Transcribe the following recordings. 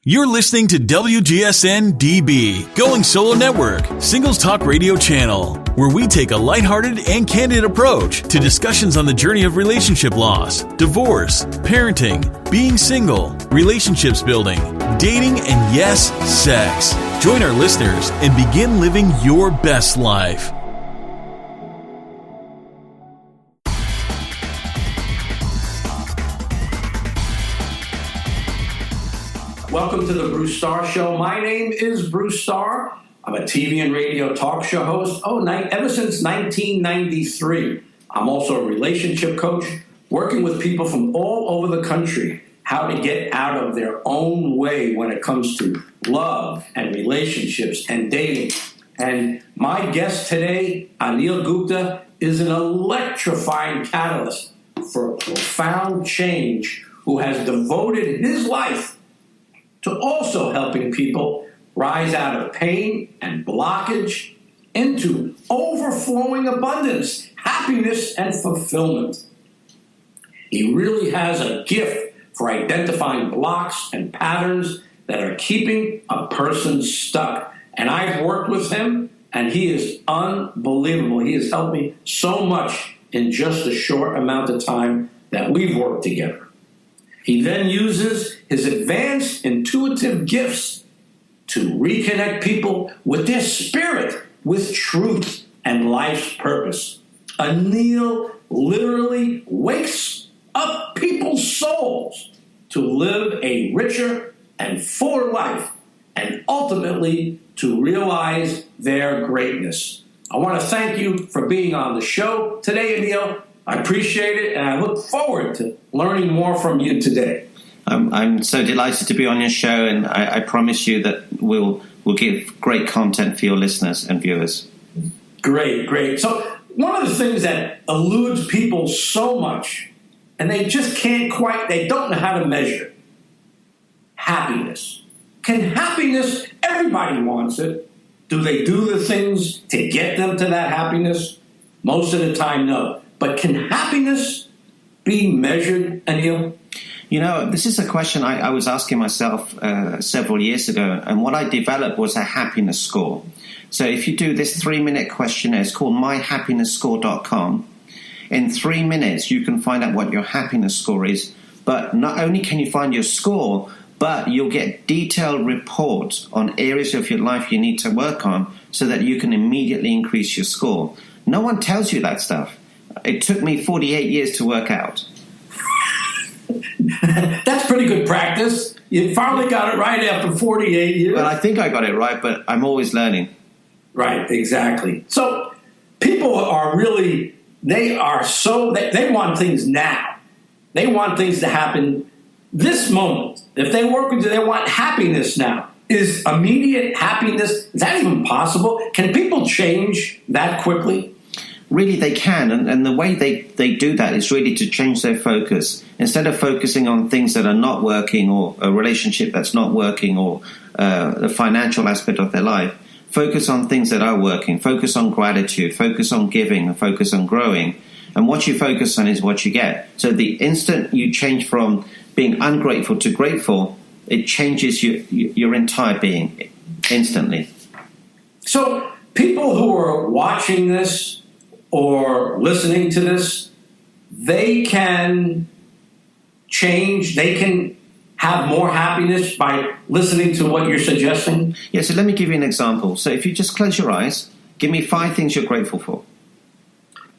You're listening to WGSN-DB, Going Solo Network, Singles Talk Radio channel, where we take a lighthearted and candid approach to discussions on the journey of relationship loss, divorce, parenting, being single, relationships building, dating, and yes, sex. Join our listeners and begin living your best life. Welcome to the Bruce Starr Show. My name is Bruce Starr. I'm a TV and radio talk show host ever since 1993. I'm also a relationship coach, working with people from all over the country how to get out of their own way when it comes to love and relationships and dating. And my guest today, Anil Gupta, is an electrifying catalyst for profound change who has devoted his life to also helping people rise out of pain and blockage into overflowing abundance, happiness, and fulfillment. He really has a gift for identifying blocks and patterns that are keeping a person stuck. And I've worked with him, and he is unbelievable. He has helped me so much in just a short amount of time that we've worked together. He then uses his advanced intuitive gifts to reconnect people with their spirit, with truth and life's purpose. Anil literally wakes up people's souls to live a richer and fuller life and ultimately to realize their greatness. I want to thank you for being on the show today, Anil. I appreciate it, and I look forward to learning more from you today. I'm so delighted to be on your show, and I promise you that we'll give great content for your listeners and viewers. Great. So one of the things that eludes people so much, and they just they don't know how to measure, happiness. Can happiness, everybody wants it. Do they do the things to get them to that happiness? Most of the time, no. But can happiness be measured, Anil? You know, this is a question I was asking myself several years ago, and what I developed was a happiness score. So if you do this 3-minute questionnaire, it's called myhappinessscore.com. In 3 minutes, you can find out what your happiness score is. But not only can you find your score, but you'll get detailed reports on areas of your life you need to work on so that you can immediately increase your score. No one tells you that stuff. It took me 48 years to work out. That's pretty good practice. You finally got it right after 48 years. Well, I think I got it right, but I'm always learning. Right, exactly. So people are really, they want things now. They want things to happen this moment. If they work with you, they want happiness now. Is immediate happiness, is that even possible? Can people change that quickly? Really, they can, and the way they do that is really to change their focus. Instead of focusing on things that are not working, or a relationship that's not working, or the financial aspect of their life, focus on things that are working. Focus on gratitude, focus on giving, and focus on growing. And what you focus on is what you get. So the instant you change from being ungrateful to grateful, it changes your entire being instantly. So people who are watching this or listening to this, they can change, they can have more happiness by listening to what you're suggesting? Yeah, so let me give you an example. So if you just close your eyes, give me 5 things you're grateful for.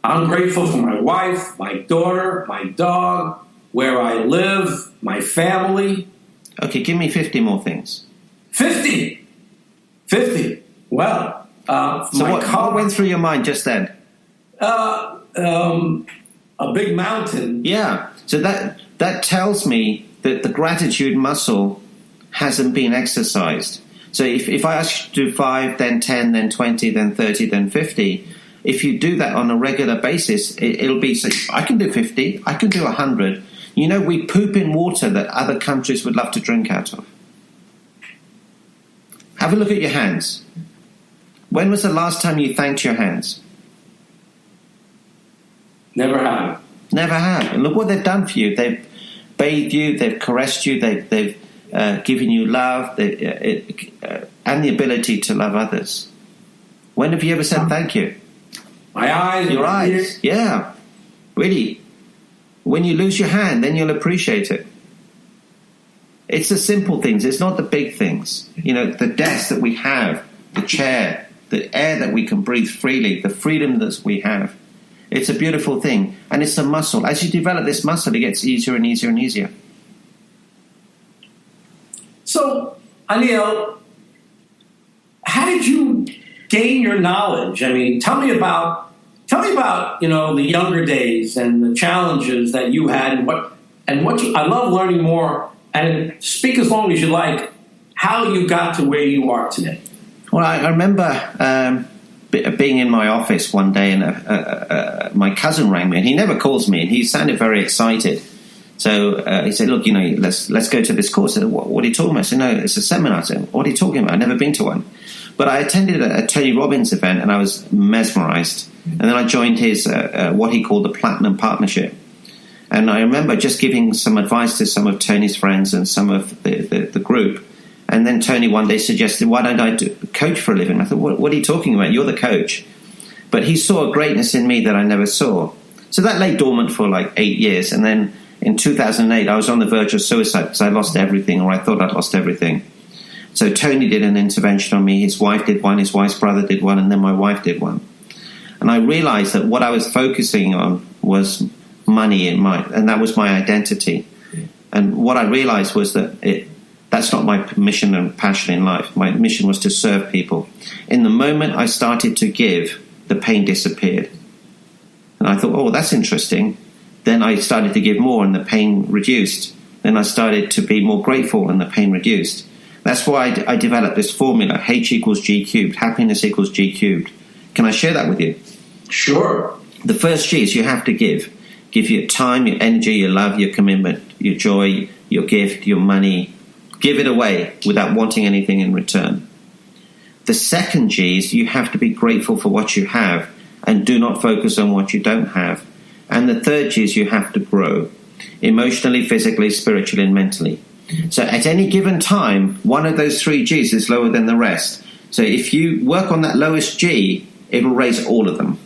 I'm grateful for my wife, my daughter, my dog, where I live, my family. Okay, give me 50 more things. 50? Well, so what went through your mind just then? A big mountain. Yeah, so that tells me that the gratitude muscle hasn't been exercised. So if I ask you to do 5, then 10, then 20, then 30, then 50, if you do that on a regular basis, it'll be, I can do 50, I can do 100. You know, we poop in water that other countries would love to drink out of. Have a look at your hands. When was the last time you thanked your hands? Never have. Never have. And look what they've done for you. They've bathed you, they've caressed you, they've giving you love, and the ability to love others. When have you ever said thank you? My eyes. Your eyes. Ears. Yeah. Really. When you lose your hand, then you'll appreciate it. It's the simple things. It's not the big things. The desk that we have, the chair, the air that we can breathe freely, the freedom that we have. It's a beautiful thing. And it's a muscle. As you develop this muscle, it gets easier and easier and easier. So, Anil, how did you gain your knowledge? I mean, tell me about the younger days and the challenges that you had, and what I love learning more. And speak as long as you like how you got to where you are today. Well, I remember being in my office one day, and my cousin rang me, and he never calls me, and he sounded very excited. So he said, "Look, let's go to this course." I said, "What are you talking about?" I said, "No, it's a seminar." I said, "What are you talking about? I've never been to one." But I attended a Tony Robbins event, and I was mesmerized. And then I joined his what he called the Platinum Partnership. And I remember just giving some advice to some of Tony's friends and some of the group. And then Tony one day suggested, "Why don't I coach for a living?" I thought, what are you talking about? You're the coach. But he saw a greatness in me that I never saw. So that lay dormant for like 8 years. And then in 2008, I was on the verge of suicide because I lost everything, or I thought I'd lost everything. So Tony did an intervention on me. His wife did one, his wife's brother did one, and then my wife did one. And I realized that what I was focusing on was money and that was my identity. And what I realized was that that's not my mission and passion in life. My mission was to serve people. In the moment I started to give, the pain disappeared. And I thought, oh, that's interesting. Then I started to give more and the pain reduced. Then I started to be more grateful and the pain reduced. That's why I developed this formula, H equals G cubed, happiness equals G cubed. Can I share that with you? Sure. The first G is you have to give. Give your time, your energy, your love, your commitment, your joy, your gift, your money. Give it away without wanting anything in return. The second G is you have to be grateful for what you have and do not focus on what you don't have. And the third G is you have to grow emotionally, physically, spiritually, and mentally. So at any given time, one of those three G's is lower than the rest. So if you work on that lowest G, it will raise all of them.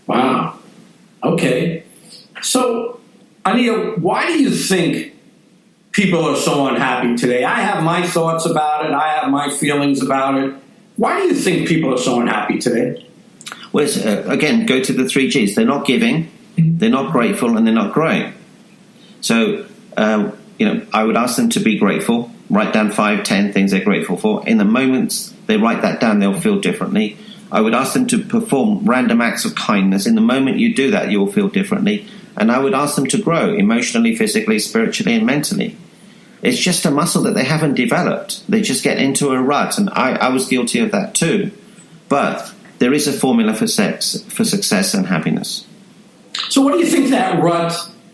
Wow. Okay. So, Anil, why do you think people are so unhappy today? I have my thoughts about it. I have my feelings about it. Why do you think people are so unhappy today? Well, again, go to the three G's. They're not giving, they're not grateful, and they're not growing. So, I would ask them to be grateful. Write down 5, 10 things they're grateful for. In the moments they write that down, they'll feel differently. I would ask them to perform random acts of kindness. In the moment you do that, you will feel differently. And I would ask them to grow emotionally, physically, spiritually, and mentally. It's just a muscle that they haven't developed. They just get into a rut. And I was guilty of that too. But there is a formula for success and happiness. So what do you think that rut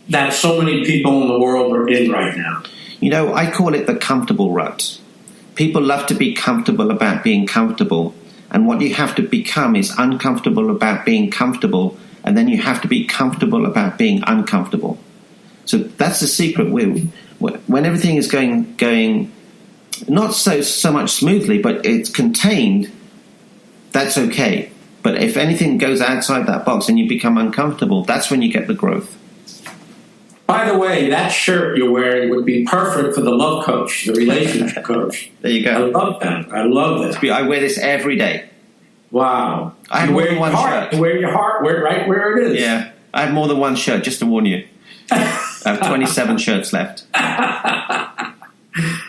that so many people in the world are in right now? I call it the comfortable rut. People love to be comfortable about being comfortable. And what you have to become is uncomfortable about being comfortable. And then you have to be comfortable about being uncomfortable. So that's the secret. When everything is going not so much smoothly, but it's contained, that's okay. But if anything goes outside that box and you become uncomfortable, that's when you get the growth. By the way, that shirt you're wearing would be perfect for the love coach, the relationship coach. There you go. I love that. I love that. I wear this every day. Wow. I have more than one shirt. You wear your heart right where it is. Yeah. I have more than one shirt, just to warn you. I have 27 shirts left.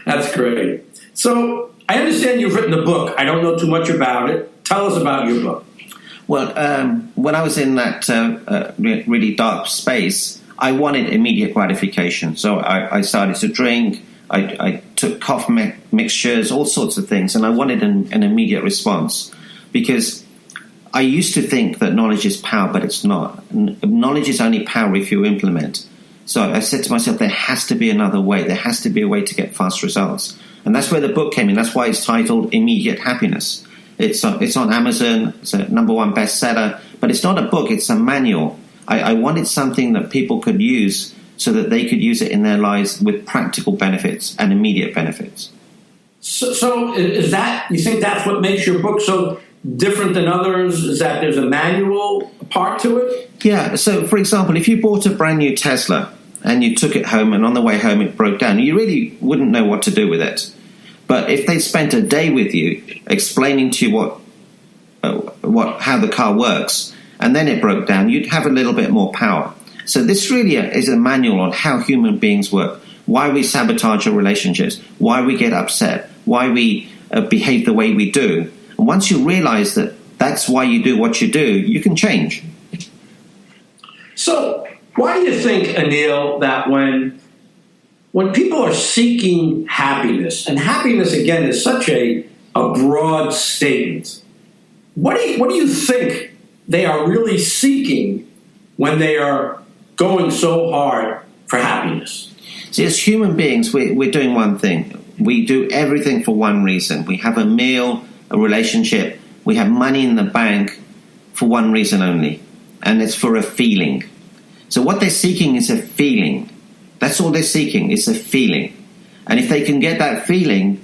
That's great. So I understand you've written a book. I don't know too much about it. Tell us about your book. Well, when I was in that really dark space, I wanted immediate gratification. So I started to drink. I took cough mixtures, all sorts of things, and I wanted an immediate response. Because I used to think that knowledge is power, but it's not. Knowledge is only power if you implement. So I said to myself, there has to be another way. There has to be a way to get fast results. And that's where the book came in. That's why it's titled Immediate Happiness. It's on Amazon. It's a #1 bestseller. But it's not a book. It's a manual. I wanted something that people could use so that they could use it in their lives with practical benefits and immediate benefits. So is that, you think that's what makes your book so different than others, is that there's a manual part to it? Yeah, so for example, if you bought a brand new Tesla and you took it home and on the way home it broke down, you really wouldn't know what to do with it. But if they spent a day with you explaining to you how the car works, and then it broke down, you'd have a little bit more power. So this really is a manual on how human beings work, why we sabotage our relationships, why we get upset, why we behave the way we do. And once you realize that that's why you do what you do, you can change. So why do you think, Anil, that when people are seeking happiness, and happiness, again, is such a broad statement, what do you think they are really seeking when they are going so hard for happiness? See, as human beings, we're doing one thing. We do everything for one reason. We have a meal, a relationship, we have money in the bank for one reason only, and it's for a feeling. So what they're seeking is a feeling. That's all they're seeking, is a feeling. And if they can get that feeling,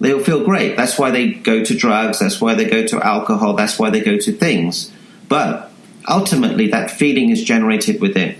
they'll feel great. That's why they go to drugs, that's why they go to alcohol, that's why they go to things. But ultimately, that feeling is generated within.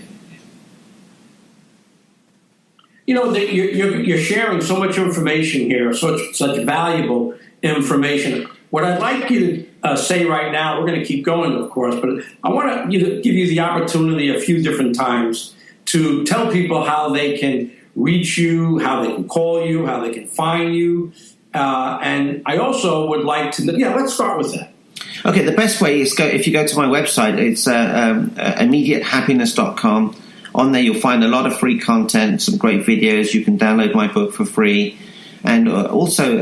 You know, you're sharing so much information here, such valuable information. What I'd like you to say right now, we're going to keep going, of course, but I want to give you the opportunity a few different times to tell people how they can reach you, how they can call you, how they can find you. And I also would like to, let's start with that. Okay, the best way is if you go to my website, it's immediatehappiness.com. On there, you'll find a lot of free content, some great videos. You can download my book for free. And also,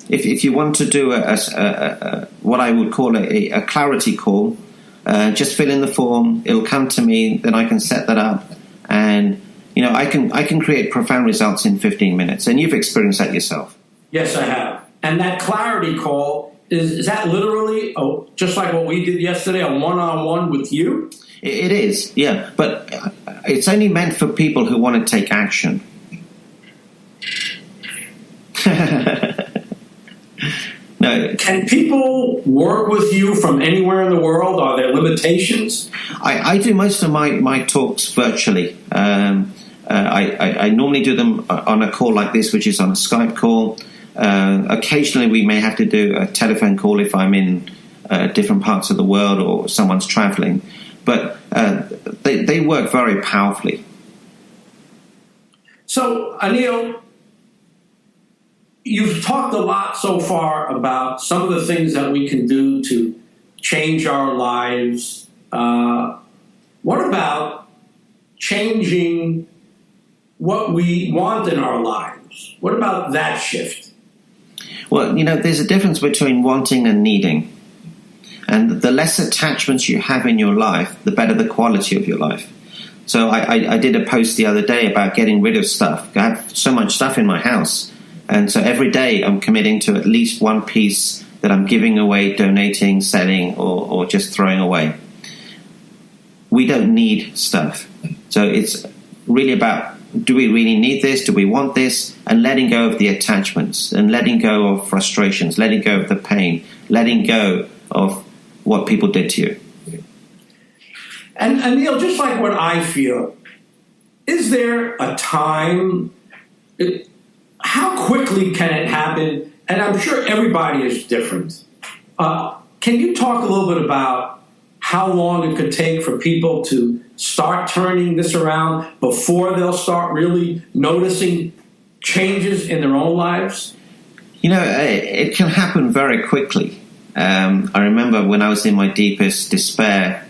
if you want to do what I would call a clarity call, just fill in the form. It'll come to me. Then I can set that up, and I can create profound results in 15 minutes. And you've experienced that yourself. Yes, I have. And that clarity call is that literally just like what we did yesterday, a one-on-one with you? It is, yeah. But it's only meant for people who want to take action. No. Can people work with you from anywhere in the world? Are there limitations? I do most of my talks virtually. I normally do them on a call like this, which is on a Skype call. Occasionally we may have to do a telephone call if I'm in different parts of the world or someone's traveling. But they work very powerfully. So, Anil, you've talked a lot so far about some of the things that we can do to change our lives. What about changing what we want in our lives? What about that shift? Well, there's a difference between wanting and needing. And the less attachments you have in your life, the better the quality of your life. So I did a post the other day about getting rid of stuff. I have so much stuff in my house. And so every day I'm committing to at least one piece that I'm giving away, donating, selling, or just throwing away. We don't need stuff. So it's really about, do we really need this? Do we want this? And letting go of the attachments and letting go of frustrations, letting go of the pain, letting go of what people did to you. And Neil, just like what I feel, is there a time? How quickly can it happen? And I'm sure everybody is different. Can you talk a little bit about how long it could take for people to start turning this around before they'll start really noticing changes in their own lives? It can happen very quickly. I remember when I was in my deepest despair,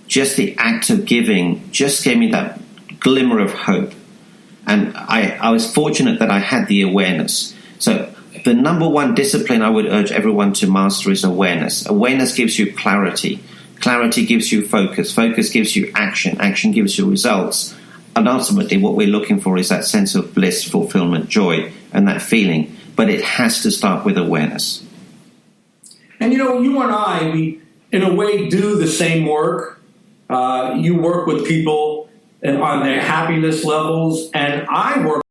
just the act of giving just gave me that glimmer of hope. And I was fortunate that I had the awareness. So the number one discipline I would urge everyone to master is awareness. Awareness gives you clarity. Clarity gives you focus. Focus gives you action. Action gives you results. And ultimately what we're looking for is that sense of bliss, fulfillment, joy, and that feeling. But it has to start with awareness. And you and I, we in a way do the same work. You work with people and on their happiness levels. And I work